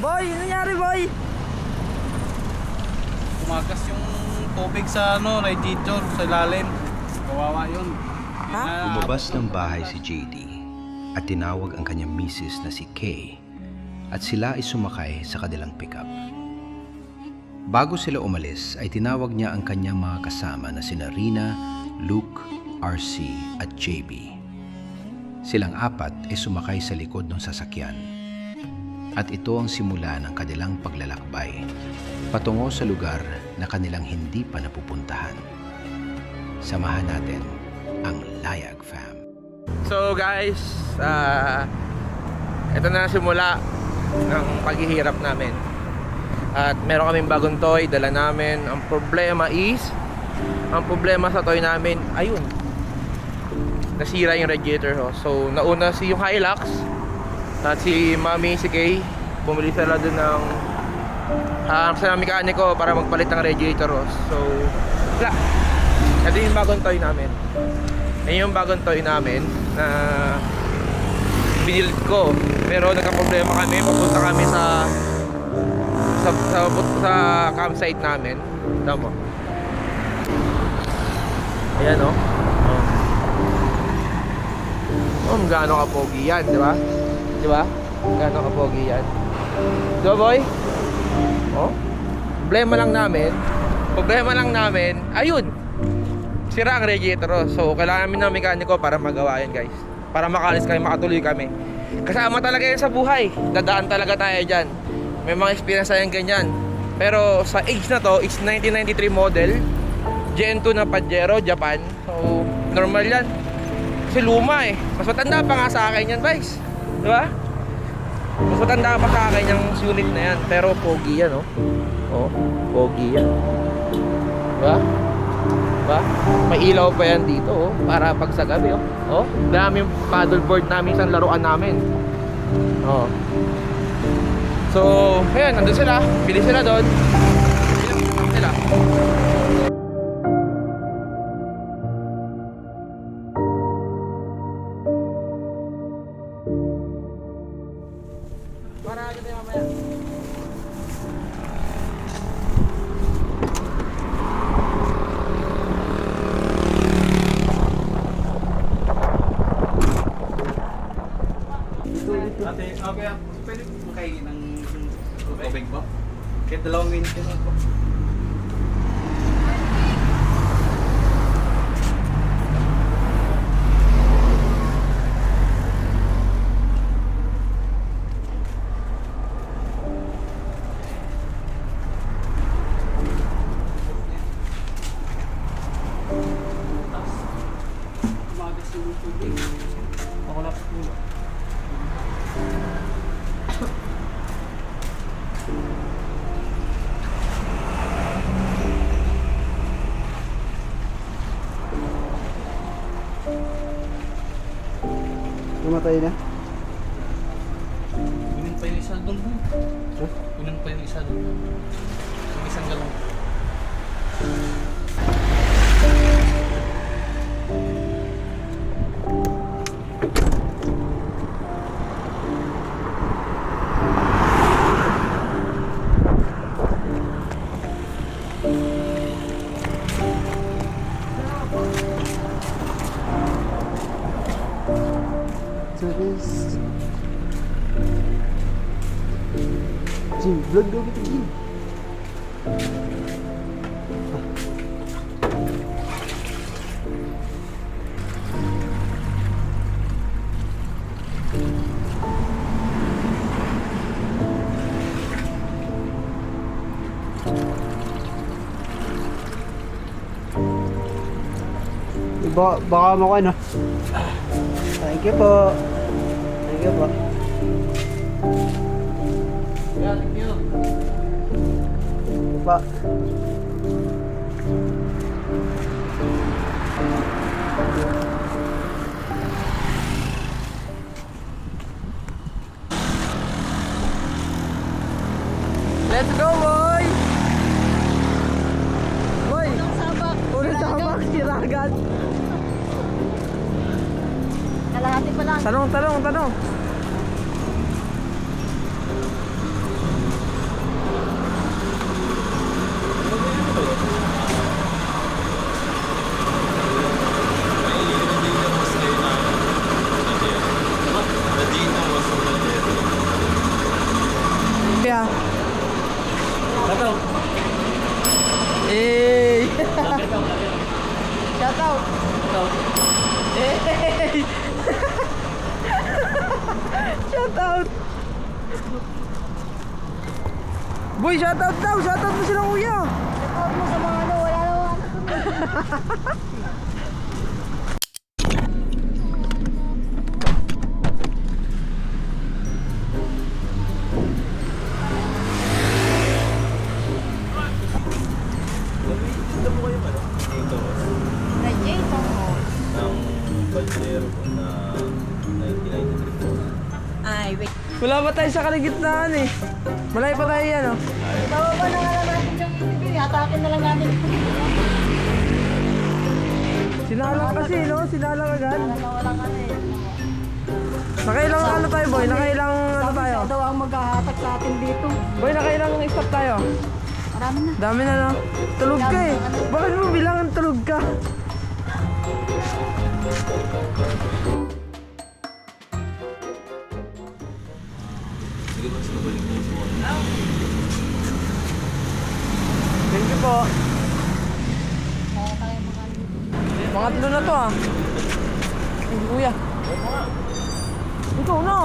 Boy, ano nangyari, boy? Tumagas yung tubig sa radiator sa ilalim. Kawawa yun. Lumabas ng bahay si JD at tinawag ang kanyang misis na si Kay at sila ay sumakay sa kanilang pickup. Bago sila umalis ay tinawag niya ang kanyang mga kasama na sina Rina, Luke, RC at JB. Silang apat ay sumakay sa likod ng sasakyan. At ito ang simula ng kanilang paglalakbay patungo sa lugar na kanilang hindi pa napupuntahan. Samahan natin ang Layag Fam. So guys, ito na simula ng paghihirap namin. At meron kaming bagong toy, dala namin. Ang problema sa toy namin, ayun, nasira yung radiator. So nauna yung Hilux at si Mami, si Kay, bumili sila dun ng sa mekaniko para magpalit ng radiator. So wala, ito yung bagong toy namin. Yan yung bagong toy namin na binild ko. Pero nagka-problema kami, papunta kami sa campsite namin. Tama. Ayan o. Gaano ka pogi yan, di ba? Di ba? Gaano ka pogi yan. Di ba, boy? Problema lang namin, ayun, sira ang radiator. So kailangan namin ng mekaniko para magawa yan, guys. Para makalis kami, makatuloy kami. Kasama talaga yan sa buhay. Dadaan talaga tayo dyan. May mga experience tayong ganyan. Pero sa age na to, is 1993 model, Gen 2 na Pajero, Japan. So normal yan. Kasi luma eh. Mas matanda pa nga sa akin yan, guys. Diba? Mas matanda pa sa akin yung unit na yan. Pero pogi yan, oh. Oh, pogi yan. Diba? Diba? May ilaw pa yan dito, oh. Para pag sa gabi, oh. Oh, dami yung paddleboard namin sa laruan namin. Oh. So, ayan, nandun sila. Bili sila doon. Bili sila. Para agad tayo mamaya. Ate, okay, pwede makain ng tubig ba? Kahit 2 minutes yun po. Tumagas yung tubig. Ako lang po. Namatay na? Kunin pa yung isa doon. Kunin pa yung isa doon. Yung isang galong. Service. Jim, vlog daw kita, Jim. Baka mo ko, ano? Thank you po. Thank you po. Yeah, thank you. Pa. Let's go, boy! Boy! Unang sabak, Siragan! kalahati pa lang. Tanong! out. Hey! Shout out! Boy, shout out daw! Shout out mo sila kuya! Shout mo sa mga ano, wala naman. Radiator hose. Ang Balsero na 1993 po. Ay, wait. Wala pa tayo sa kaligitnaan eh. Malayo pa tayo yan oh. Bababa na nga lang natin yung bibili. Hatakin na lang natin. Sinalang kasi no? Sinalang agad. Walang ano eh. Nakailang ano tayo boy? Nakailang ano tayo? Siya daw ang maghahatak sa atin dito. Boy, nakailang stop tayo? Marami na. Dami na no? Tulog ka eh. Bakit mo bilangan tulog ka? Thank you po. Kaya tayo mga Pangatlo na to ah. Hindi kuya. Ikaw na.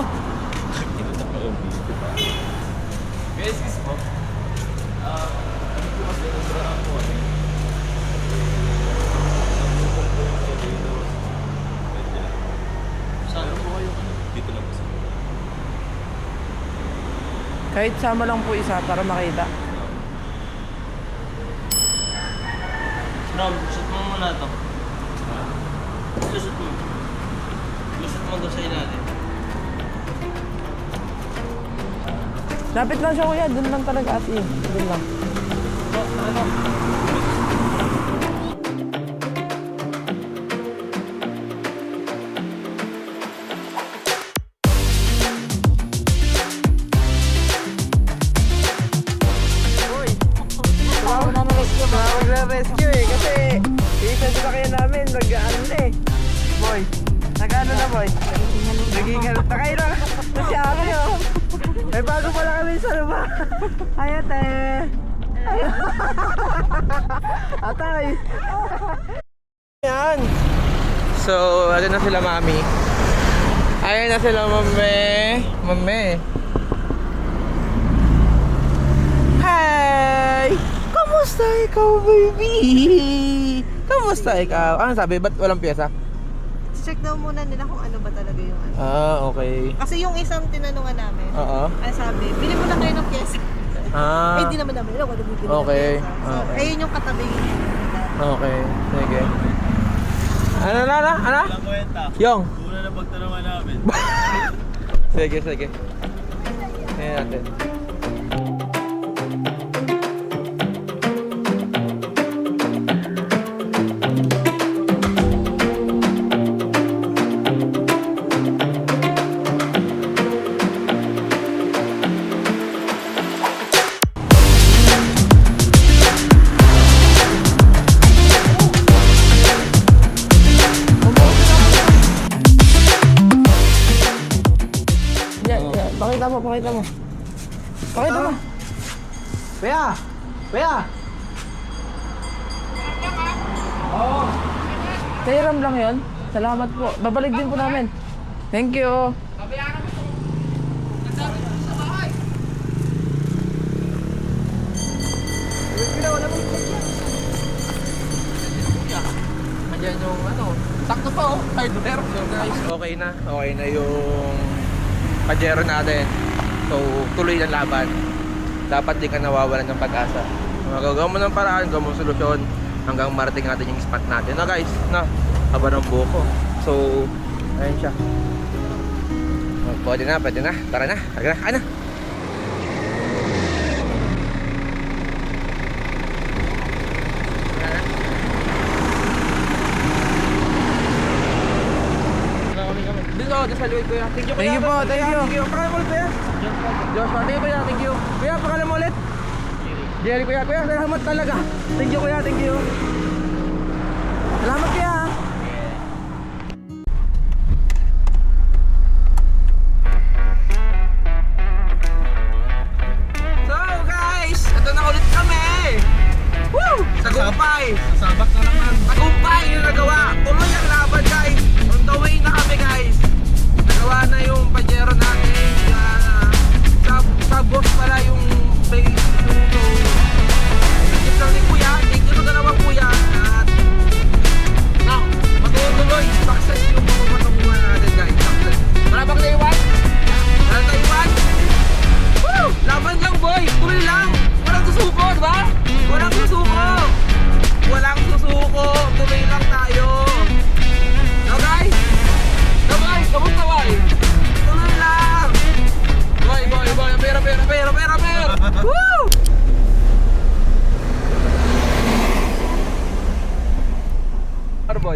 Excuse po. Ano po kasi nagsaraan po kami. Saan po kayo? Dito lang po sa Kahit sama lang po isa para makita. Ram, lusot mo muna ito. Lusot mo. Lusot mo doon sa ilalim. Lapit lang siya kuya. Doon lang talaga at in. Doon lang. tao na rescue mo. Magre-rescue eh. Kasi isa sa sakyan namin. Nag-ano na eh. Boy. Nag-ano na boy? Naging halata kayo na. Kasi ako yun. May bago pala kami sa lupa. Ay ate. Atay. Yan. So, ano na sila mami? Ayan na sila mami. Mami. Hi! Kamusta ikaw, baby? Kamusta ikaw? Ano sabi? Ba't walang pyesa? Check daw muna nila kung ano ba talaga yung ano. Ah, okay. Kasi yung isang tinanungan namin, Oo. ay sabi, bili mo na kayo ng pyesa. Ah, Eh, di naman namin alam kung ano bibili Okay. ng pyesa. So, Okay. ayun yung katabi nila. okay. Sige. Ano na? Ano? Ilang kwenta? Yung. Una na pagtanungan namin. Sige, sige. Ayan natin. Pakita mo, pakita mo. Pakita mo. Kuya! Kuya! Oo. Kay Ram lang yun. Salamat po. Babalik din po namin. Thank you. Ayan yung ano, sakto pa oh, hardware. So guys, okay na yung Pajero natin. So tuloy ang laban. Dapat di ka nawawalan ng pag-asa. Magagawa mo ng paraan, gawa mo solusyon hanggang marating natin yung spot natin. Na guys, na, haba ng buko. So, ayun siya. Oh, pwede na. Tara na, ano? Dito, sa liwid kuya. Thank you kuya. Thank you po, thank you. Thank you. Pakala mo ulit kuya. Joshua, thank you kuya, thank you. Kuya, pakala mo ulit. Jerry kuya, salamat talaga. Thank you kuya, thank you. Salamat kuya. So guys, ito na ulit kami. Woo! Tagumpay. Sabat na naman. Tagumpay yung nagawa. Tuloy ang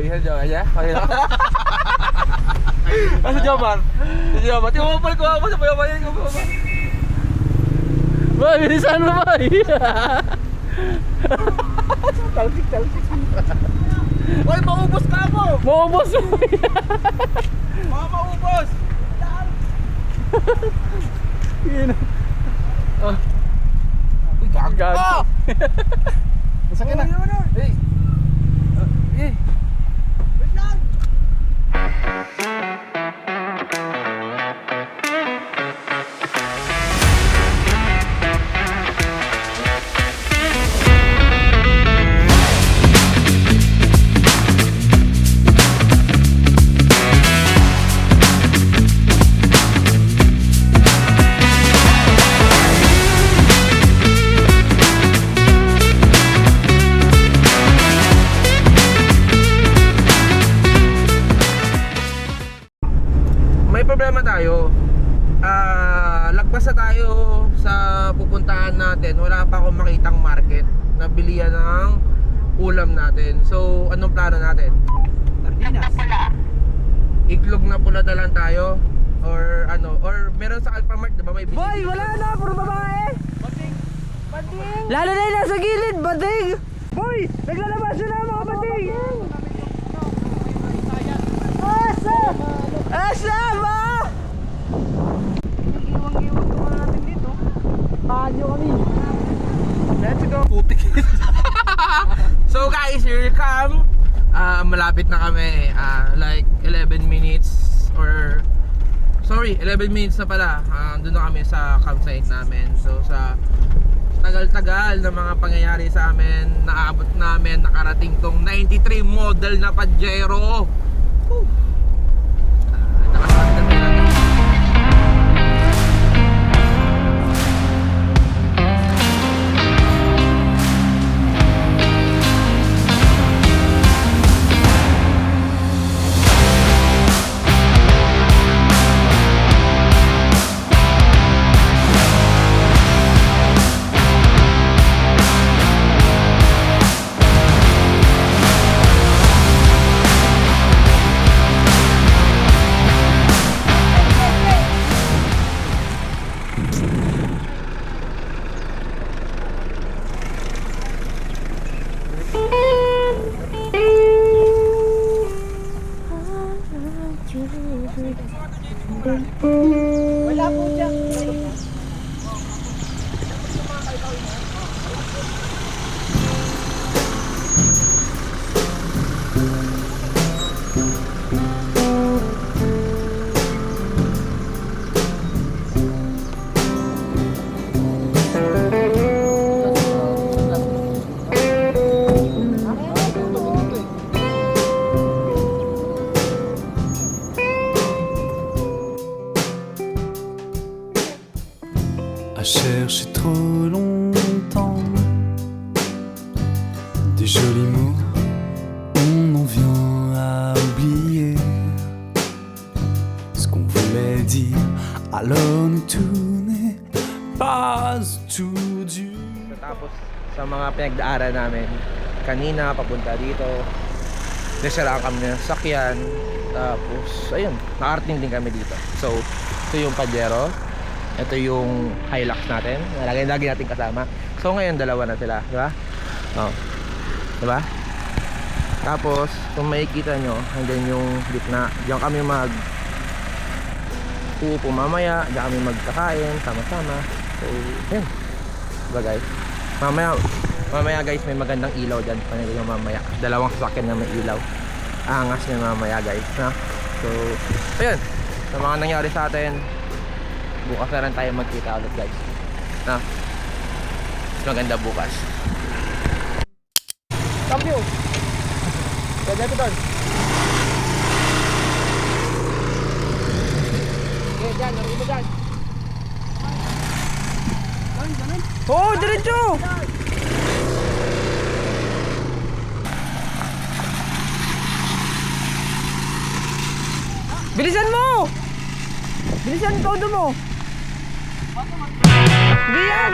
Boy, sa Jomar niya? Okay na? Sa Jomar? Sa Jomar? Tingopal ko ako sa bayabayan ko. Boy, bilisan mo, boy! Talsik. Boy, maubos ka mo! Maubos mo! Maubos! Yun. Oh. Uy, gagag. Oh! Masakit na. Hey. Hey. Wait lang. May problema tayo. Lagpas na tayo sa pupuntahan natin. Wala pa akong makitang market na bilihan ng ulam natin. So, anong plano natin? Iklog na pula na lang tayo. Or ano, or meron sa Alphamart, di ba may Boy, wala na, puro babae. Bading. Lalo na yung nasa gilid, bading. Boy, naglalabas na mga bading. Asa ba? Iwang-iwang ko natin dito. Paano kami? Let's go. putik. So guys, here you come. Malapit na kami. Like 11 minutes or sorry, 11 minutes na pala. Doon na kami sa campsite namin. So sa tagal-tagal na mga pangyayari sa amin, naabot namin, nakarating tong 93 model na Pajero. Nakasakit na talaga. Wala po dyan. À chercher trop longtemps des jolis mots, on en vient à oublier ce qu'on voulait dire. Alors ne tournez pas tout dur. Tapos sa mga pinagdaaran namin kanina papunta dito, nasiraan kami ng sakyan. Tapos ayun, nakarating din kami dito. So ito yung Pajero, ito yung Hilux natin, lagi natin kasama. So ngayon dalawa na sila, di ba? Oh. Di ba? Tapos kung makikita nyo, hanggang yung gitna, diyan kami uupo mamaya, diyan kami magkakain sama-sama. So yun, diba guys? Mamaya guys, may magandang ilaw dyan. Panigil nyo mamaya, dalawang sasakyan na may ilaw. Angas na mamaya guys, na? So ayun, sa mga nangyari sa atin, bukas na rin tayo magkita ulit guys, na? Maganda bukas. Cambio. Kaya ito doon. Okay, dyan, narinig mo dyan. Oh, diretso. Bilisan mo! Bilisan todo mo! Hindi yan!